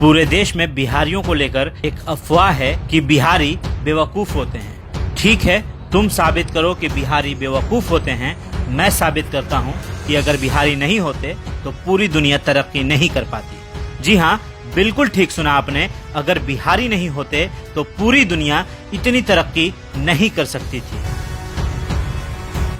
पूरे देश में बिहारियों को लेकर एक अफवाह है कि बिहारी बेवकूफ होते हैं। ठीक है, तुम साबित करो कि बिहारी बेवकूफ होते हैं। मैं साबित करता हूँ कि अगर बिहारी नहीं होते तो पूरी दुनिया तरक्की नहीं कर पाती। जी हाँ, बिल्कुल ठीक सुना आपने। अगर बिहारी नहीं होते तो पूरी दुनिया इतनी तरक्की नहीं कर सकती थी।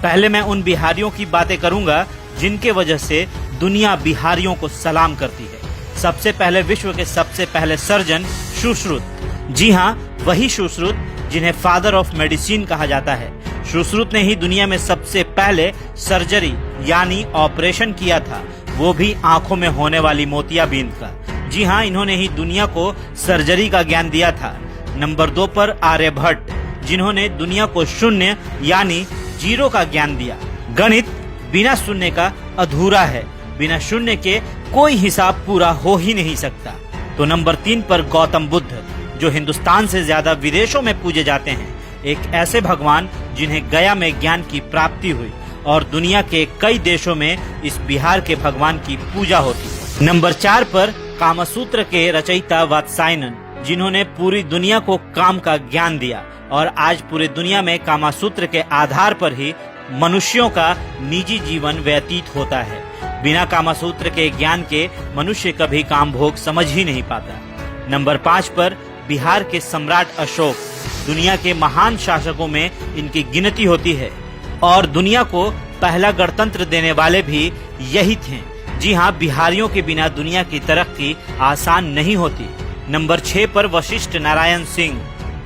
पहले मैं उन बिहारियों की बातें करूंगा जिनके वजह से दुनिया बिहारियों को सलाम करती है। सबसे पहले विश्व के सबसे पहले सर्जन सुश्रुत। जी हाँ, वही सुश्रुत जिन्हें फादर ऑफ मेडिसिन कहा जाता है। सुश्रुत ने ही दुनिया में सबसे पहले सर्जरी यानी ऑपरेशन किया था, वो भी आंखों में होने वाली मोतियाबिंद का। जी हाँ, इन्होंने ही दुनिया को सर्जरी का ज्ञान दिया था। नंबर 2 पर आर्यभट्ट, जिन्होंने दुनिया को शून्य यानी जीरो का ज्ञान दिया। गणित बिना शून्य का अधूरा है, बिना शून्य के कोई हिसाब पूरा हो ही नहीं सकता। तो नंबर 3 पर गौतम बुद्ध, जो हिंदुस्तान से ज्यादा विदेशों में पूजे जाते हैं। एक ऐसे भगवान जिन्हें गया में ज्ञान की प्राप्ति हुई और दुनिया के कई देशों में इस बिहार के भगवान की पूजा होती है। नंबर 4 पर कामसूत्र के रचयिता वात्सायनन, जिन्होंने पूरी दुनिया को काम का ज्ञान दिया और आज पूरी दुनिया में कामसूत्र के आधार पर ही मनुष्यों का निजी जीवन व्यतीत होता है। बिना कामसूत्र के ज्ञान के मनुष्य कभी काम भोग समझ ही नहीं पाता। नंबर 5 पर बिहार के सम्राट अशोक, दुनिया के महान शासकों में इनकी गिनती होती है और दुनिया को पहला गणतंत्र देने वाले भी यही थे। जी हाँ, बिहारियों के बिना दुनिया की तरक्की आसान नहीं होती। नंबर 6 पर वशिष्ठ नारायण सिंह,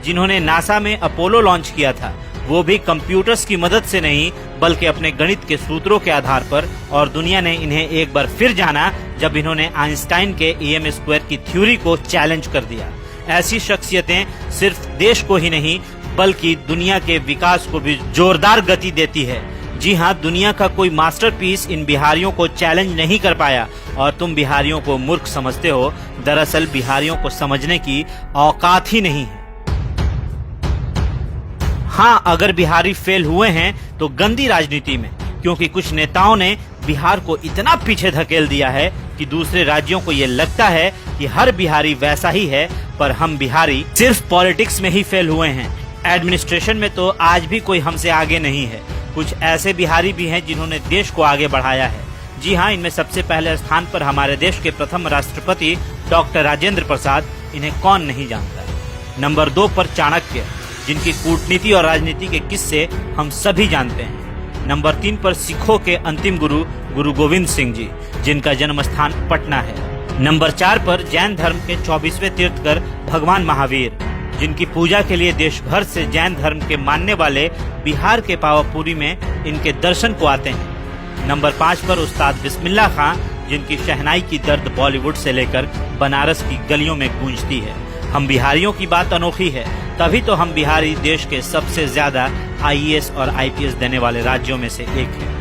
जिन्होंने नासा में अपोलो लॉन्च किया था, वो भी कंप्यूटर्स की मदद से नहीं बल्कि अपने गणित के सूत्रों के आधार पर। और दुनिया ने इन्हें एक बार फिर जाना जब इन्होंने आइंस्टाइन के EM² की थ्योरी को चैलेंज कर दिया। ऐसी शख्सियतें सिर्फ देश को ही नहीं बल्कि दुनिया के विकास को भी जोरदार गति देती है। जी हाँ, दुनिया का कोई मास्टरपीस इन बिहारियों को चैलेंज नहीं कर पाया और तुम बिहारियों को मूर्ख समझते हो। दरअसल बिहारियों को समझने की औकात ही नहीं है। हाँ, अगर बिहारी फेल हुए हैं तो गंदी राजनीति में, क्योंकि कुछ नेताओं ने बिहार को इतना पीछे धकेल दिया है कि दूसरे राज्यों को ये लगता है कि हर बिहारी वैसा ही है। पर हम बिहारी सिर्फ पॉलिटिक्स में ही फेल हुए हैं, एडमिनिस्ट्रेशन में तो आज भी कोई हमसे आगे नहीं है। कुछ ऐसे बिहारी भी हैं जिन्होंने देश को आगे बढ़ाया है। जी हाँ, इनमें सबसे पहले स्थान पर हमारे देश के प्रथम राष्ट्रपति डॉक्टर राजेंद्र प्रसाद, इन्हें कौन नहीं जानता। नंबर 2 पर चाणक्य, जिनकी कूटनीति और राजनीति के किस्से हम सभी जानते हैं। नंबर 3 पर सिखों के अंतिम गुरु गुरु गोविंद सिंह जी, जिनका जन्म स्थान पटना है। नंबर 4 पर जैन धर्म के 24वें तीर्थकर भगवान महावीर, जिनकी पूजा के लिए देश भर से जैन धर्म के मानने वाले बिहार के पावापुरी में इनके दर्शन को आते हैं। नंबर 5 पर उस्ताद बिस्मिल्लाह खां, जिनकी शहनाई की दर्द बॉलीवुड से लेकर बनारस की गलियों में गूंजती है। हम बिहारियों की बात अनोखी है, तभी तो हम बिहारी देश के सबसे ज्यादा IAS और IPS देने वाले राज्यों में से एक है।